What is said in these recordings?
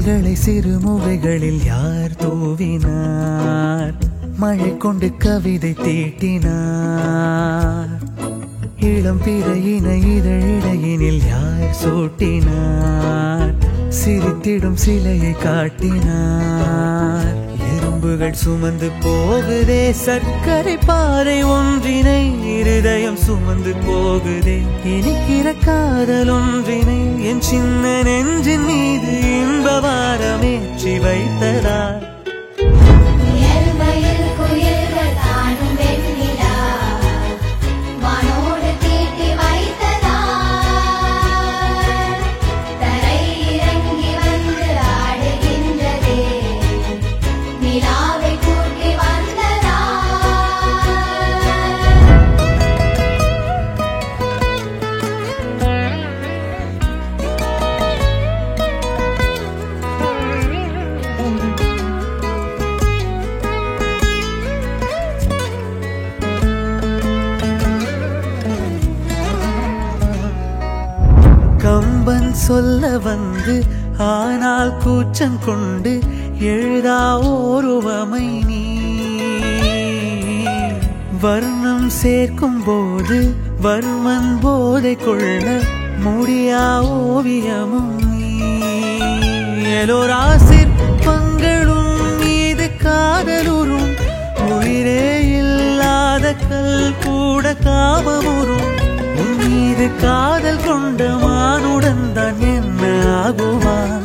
காதல்களை சிறுமுகைகளில் யார் தூவினார்? மழை கொண்டு கவிதை தீட்டினார். இளம் பிறையின இதழிடையினில் யார் சூட்டினார்? சிரித்திடும் சிலையை காட்டினார். எறும்புகள் சுமந்து போகுதே சர்க்கரை பாறை ஒன்றினை, இருதயம் சுமந்து போகுதே இனிக்கிற காதல் ஒன்றினை. என் சின்ன நெஞ்சின் மீது இன்ப வாரமேற்றி வைத்ததார். கம்பன் சொல்ல வந்து ஆனால் கூச்சம் கொண்டு எழுதா ஓருவமை நீ. வர்ணம் சேர்க்கும் போது வர்மன் போதை கொள்ள முடியா ஓவியமும் நீ. எலோரா சிற்பங்களும் மீது காதலுறும், உயிரே இல்லாத கல் கூட காமமுறும். உன் மீது காதல் கொண்ட மானுடன் தான் என்ன ஆகுவான்?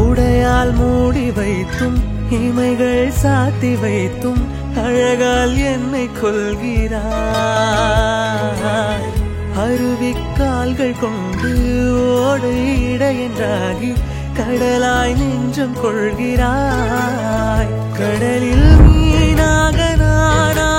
உடையால் மூடி வைத்தும் இமைகள் சாத்தி வைத்தும் அழகால் என்னை கொள்கிறாய். அருவிக்கால்கள் கொண்டு ஓடு இடையென்றாகி கடலாய் நெஞ்சம் கொள்கிறாய். கடலில் மீனாக நானா